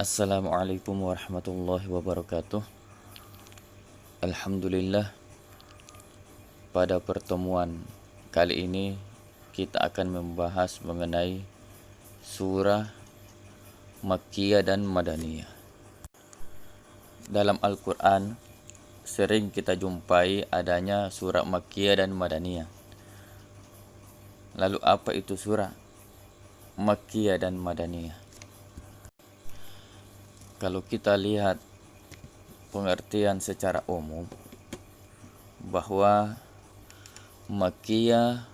Assalamualaikum warahmatullahi wabarakatuh. Alhamdulillah, pada pertemuan kali ini kita akan membahas mengenai surah Makkiyah dan Madaniyah. Dalam Al-Quran sering kita jumpai adanya surah Makkiyah dan Madaniyah. Lalu apa itu surah Makkiyah dan Madaniyah? Kalau kita lihat pengertian secara umum, bahwa Makkiyah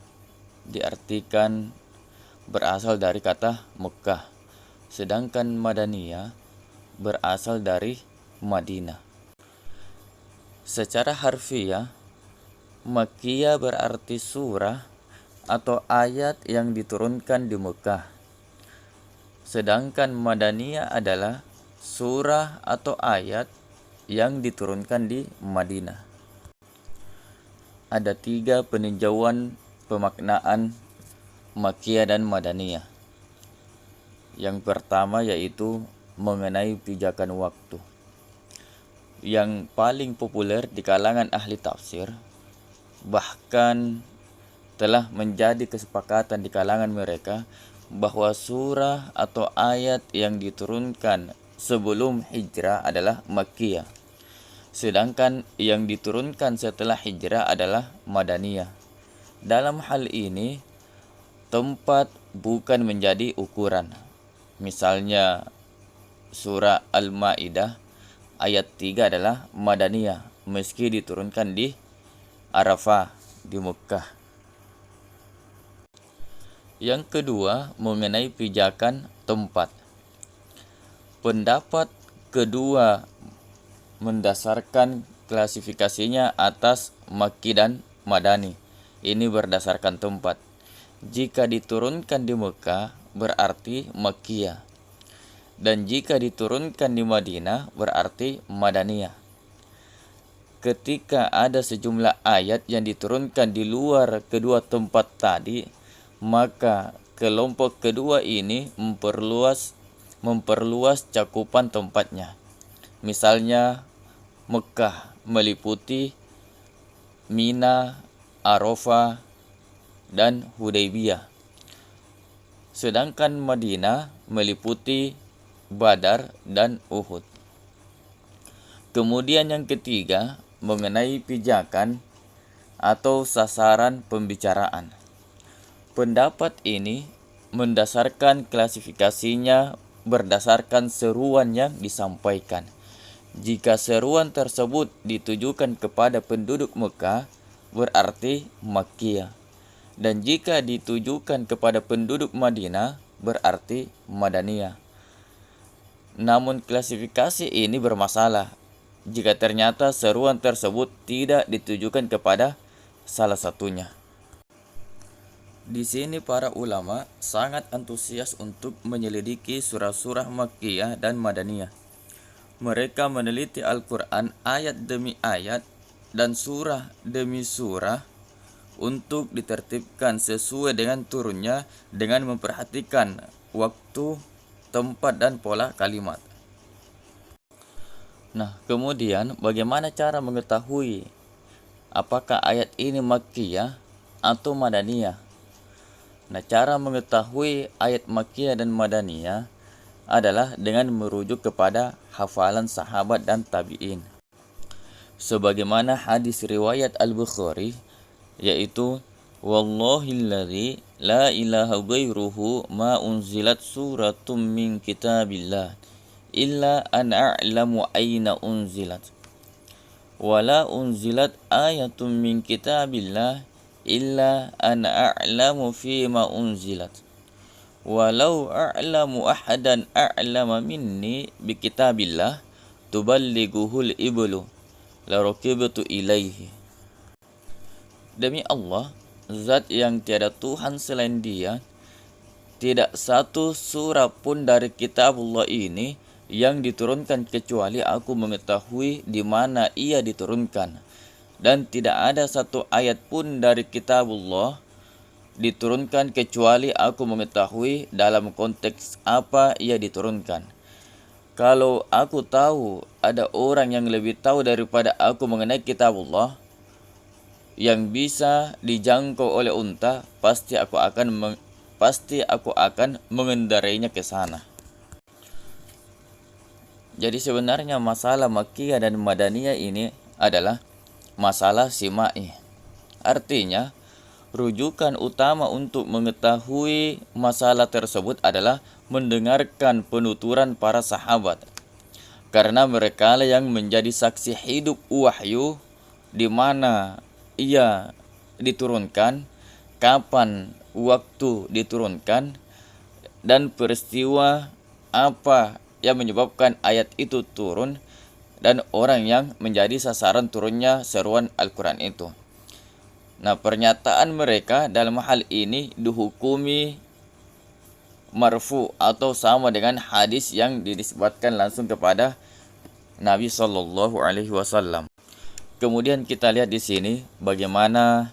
diartikan berasal dari kata Mekah, sedangkan Madaniyah berasal dari Madinah. Secara harfiah, Makkiyah berarti surah atau ayat yang diturunkan di Mekah, sedangkan Madaniyah adalah surah atau ayat yang diturunkan di Madinah. Ada 3 peninjauan pemaknaan Makkiyah dan Madaniyah. Yang pertama yaitu mengenai pijakan waktu. Yang paling populer di kalangan ahli tafsir, bahkan telah menjadi kesepakatan di kalangan mereka bahwa surah atau ayat yang diturunkan sebelum hijrah adalah Makkiyah, sedangkan yang diturunkan setelah hijrah adalah Madaniyah. Dalam hal ini, tempat bukan menjadi ukuran. Misalnya surah Al-Maidah ayat 3 adalah Madaniyah meski diturunkan di Arafah di Mekah. Yang kedua, mengenai pijakan tempat. Pendapat kedua mendasarkan klasifikasinya atas Makki dan Madani. Ini berdasarkan tempat. Jika diturunkan di Mekah berarti Makkiyah, dan jika diturunkan di Madinah berarti Madaniyah. Ketika ada sejumlah ayat yang diturunkan di luar kedua tempat tadi, maka kelompok kedua ini memperluas cakupan tempatnya. Misalnya Mekah meliputi Mina, Arafah, dan Hudaybiyah. Sedangkan Madinah meliputi Badar dan Uhud. Kemudian yang ketiga, mengenai pijakan atau sasaran pembicaraan. Pendapat ini mendasarkan klasifikasinya berdasarkan seruan yang disampaikan. Jika seruan tersebut ditujukan kepada penduduk Mekah, berarti Makkiyah. Dan jika ditujukan kepada penduduk Madinah, berarti Madaniyah. Namun klasifikasi ini bermasalah jika ternyata seruan tersebut tidak ditujukan kepada salah satunya. Di sini para ulama sangat antusias untuk menyelidiki surah-surah Makkiyah dan Madaniyah. Mereka meneliti Al-Quran ayat demi ayat dan surah demi surah untuk ditertibkan sesuai dengan turunnya dengan memperhatikan waktu, tempat, dan pola kalimat. Nah, kemudian bagaimana cara mengetahui apakah ayat ini Makkiyah atau Madaniyah? Nah, cara mengetahui ayat Makkiyah dan Madaniyah adalah dengan merujuk kepada hafalan sahabat dan tabi'in. Sebagaimana hadis riwayat Al-Bukhari, yaitu Wallahilladzi la ilaha ghairuhu ma unzilat suratum min kitabillah illa an a'lamu aina unzilat wala unzilat ayatun min kitabillah illa an a'lamu fima unzilat walau a'lamu ahadan a'lama minni bi kitabillah tuballighuhul iblu la rakibtu ilaihi. Demi Allah, zat yang tiada Tuhan selain Dia, tidak satu surah pun dari kitabullah ini yang diturunkan kecuali aku mengetahui di mana ia diturunkan, dan tidak ada satu ayat pun dari kitabullah diturunkan kecuali aku mengetahui dalam konteks apa ia diturunkan. kalau aku tahu ada orang yang lebih tahu daripada aku mengenai kitabullah yang bisa dijangkau oleh unta, pasti aku akan mengendarainya ke sana. Jadi sebenarnya masalah Makkiyah dan Madaniyah ini adalah masalah simai. Artinya, rujukan utama untuk mengetahui masalah tersebut adalah mendengarkan penuturan para sahabat. Karena mereka yang menjadi saksi hidup wahyu di mana ia diturunkan, kapan waktu diturunkan, dan peristiwa apa yang menyebabkan ayat itu turun, dan orang yang menjadi sasaran turunnya seruan Al-Quran itu. Nah, pernyataan mereka dalam hal ini dihukumi marfu atau sama dengan hadis yang dinisbatkan langsung kepada Nabi Shallallahu Alaihi Wasallam. Kemudian kita lihat di sini bagaimana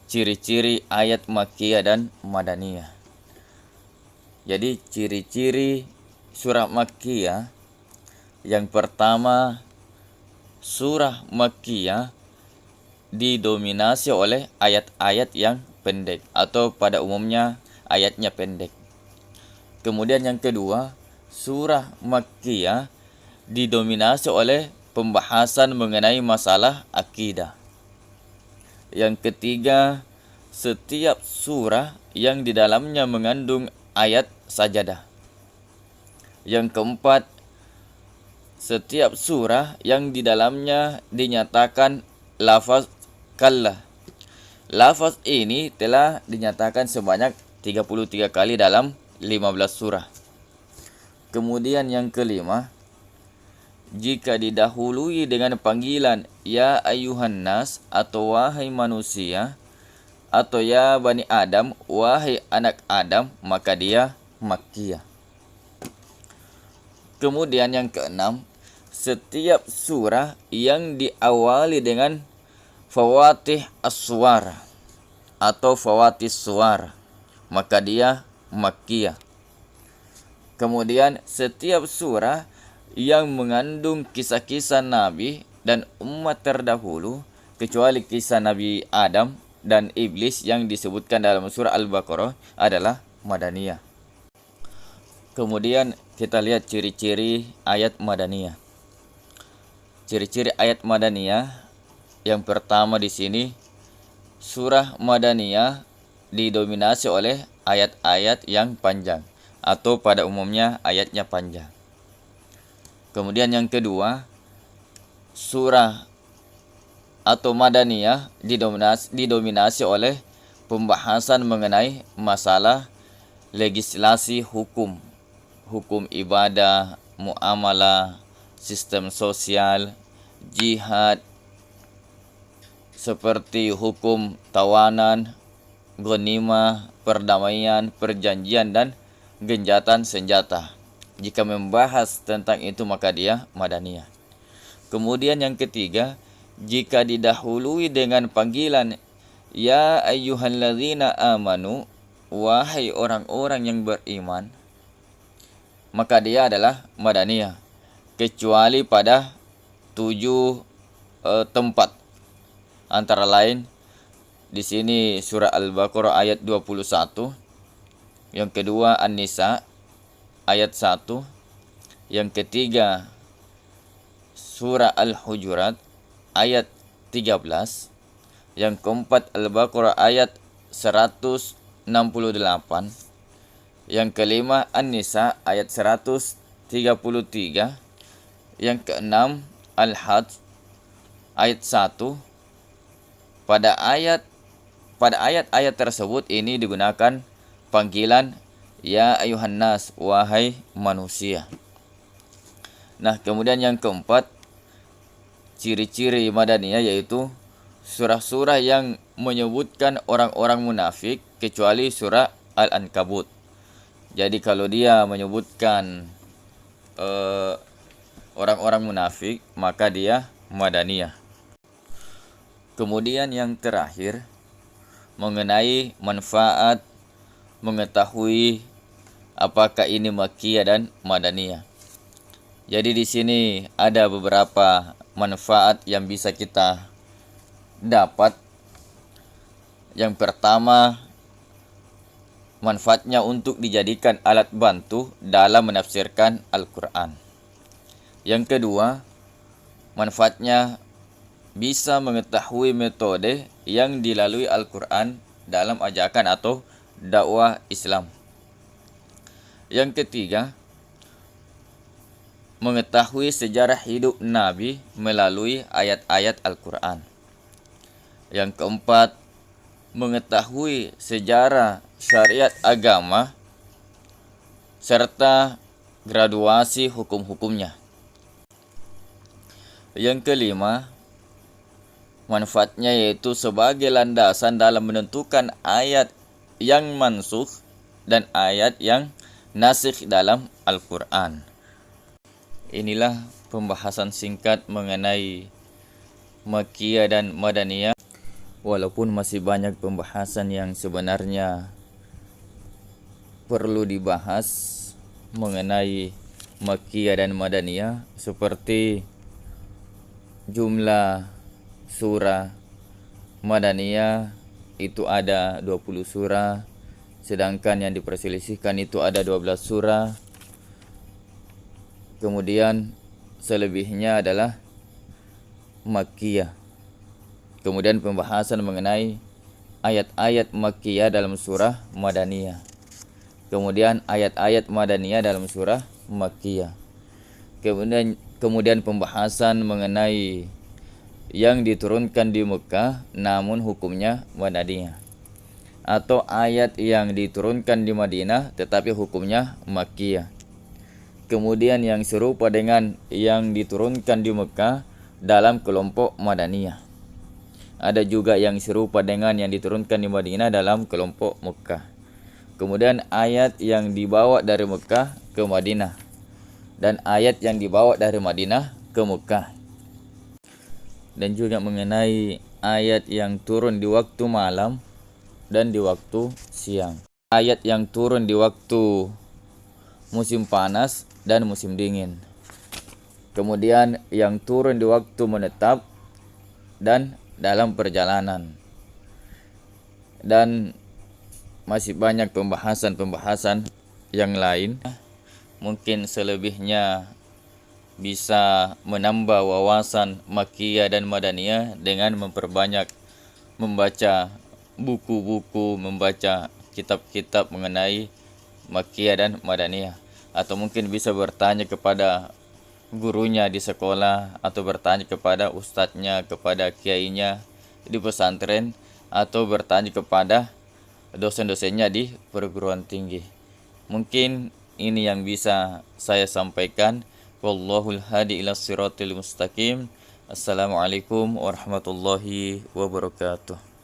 ciri-ciri ayat Makkiyah dan Madaniyah. Jadi ciri-ciri surah Makkiyah, yang pertama, surah Makkiyah didominasi oleh ayat-ayat yang pendek atau pada umumnya ayatnya pendek. Kemudian yang kedua, surah Makkiyah didominasi oleh pembahasan mengenai masalah akidah. Yang ketiga, setiap surah yang di dalamnya mengandung ayat sajadah. Yang keempat, setiap surah yang di dalamnya dinyatakan lafaz kalla. Lafaz ini telah dinyatakan sebanyak 33 kali dalam 15 surah. Kemudian yang kelima, jika didahului dengan panggilan ya ayyuhan nas atau wahai manusia, atau ya bani Adam, wahai anak Adam, maka dia Makkiyah. Kemudian yang keenam, setiap surah yang diawali dengan fawatih as-suwar atau fawatis suwar, maka dia Makkiyah. Kemudian setiap surah yang mengandung kisah-kisah Nabi dan umat terdahulu, kecuali kisah Nabi Adam dan Iblis yang disebutkan dalam surah Al-Baqarah, adalah Madaniyah. Kemudian kita lihat ciri-ciri ayat Madaniyah. Ciri-ciri ayat Madaniyah, yang pertama di sini, surah Madaniyah didominasi oleh ayat-ayat yang panjang atau pada umumnya ayatnya panjang. Kemudian yang kedua, surah atau Madaniyah didominasi oleh pembahasan mengenai masalah legislasi hukum, hukum ibadah, muamalah, sistem sosial, jihad, seperti hukum tawanan, ghanimah, perdamaian, perjanjian, dan genjatan senjata. Jika membahas tentang itu maka dia Madaniyah. Kemudian yang ketiga, jika didahului dengan panggilan ya ayyuhalladzina amanu, wahai orang-orang yang beriman, maka dia adalah Madaniyah, kecuali pada 7 tempat. Antara lain di sini surah Al-Baqarah ayat 21, yang kedua An-Nisa ayat 1, yang ketiga surah Al-Hujurat ayat 13, yang keempat Al-Baqarah ayat 168, yang kelima An-Nisa ayat 133, yang keenam Al-Hajj ayat 1. Pada ayat-ayat tersebut ini digunakan panggilan ya ayuhan nas, wahai manusia. Nah, kemudian yang keempat, ciri-ciri Madaniyah yaitu surah-surah yang menyebutkan orang-orang munafik, kecuali surah Al-Ankabut. Jadi kalau dia menyebutkan orang-orang munafik, maka dia Madaniyah. Kemudian yang terakhir, mengenai manfaat mengetahui apakah ini Makkiyah dan Madaniyah. Jadi di sini ada beberapa manfaat yang bisa kita dapat. Yang pertama, manfaatnya untuk dijadikan alat bantu dalam menafsirkan Al-Quran. Yang kedua, manfaatnya bisa mengetahui metode yang dilalui Al-Quran dalam ajakan atau dakwah Islam. Yang ketiga, mengetahui sejarah hidup Nabi melalui ayat-ayat Al-Quran. Yang keempat, mengetahui sejarah syariat agama serta graduasi hukum-hukumnya. Yang kelima, manfaatnya yaitu sebagai landasan dalam menentukan ayat yang mansukh dan ayat yang nasikh dalam Al-Quran. Inilah pembahasan singkat mengenai Makkiyah dan Madaniyah. Walaupun masih banyak pembahasan yang sebenarnya perlu dibahas mengenai Makkiyah dan Madaniyah, seperti jumlah surah Madaniyah itu ada 20 surah, sedangkan yang diperselisihkan itu ada 12 surah. Kemudian selebihnya adalah Makkiyah. Kemudian pembahasan mengenai ayat-ayat Makkiyah dalam surah Madaniyah. Kemudian ayat-ayat Madaniyah dalam surah Makkiyah. Kemudian pembahasan mengenai yang diturunkan di Mekah namun hukumnya Madaniyah, atau ayat yang diturunkan di Madinah tetapi hukumnya Makkiyah. Kemudian yang serupa dengan yang diturunkan di Mekah dalam kelompok Madaniyah. Ada juga yang serupa dengan yang diturunkan di Madinah dalam kelompok Mekah. Kemudian ayat yang dibawa dari Mekah ke Madinah dan ayat yang dibawa dari Madinah ke Mekah. Dan juga mengenai ayat yang turun di waktu malam dan di waktu siang. Ayat yang turun di waktu musim panas dan musim dingin. Kemudian yang turun di waktu menetap dan dalam perjalanan. Dan masih banyak pembahasan-pembahasan yang lain. Mungkin selebihnya bisa menambah wawasan Makkiyah dan Madaniyah dengan memperbanyak membaca buku-buku, membaca kitab-kitab mengenai Makkiyah dan Madaniyah. Atau mungkin bisa bertanya kepada gurunya di sekolah, atau bertanya kepada ustadznya, kepada kiainya di pesantren, atau bertanya kepada dosen-dosennya di perguruan tinggi. Mungkin ini yang bisa saya sampaikan. Wallahul hadi ila siratil mustaqim. Assalamualaikum warahmatullahi wabarakatuh.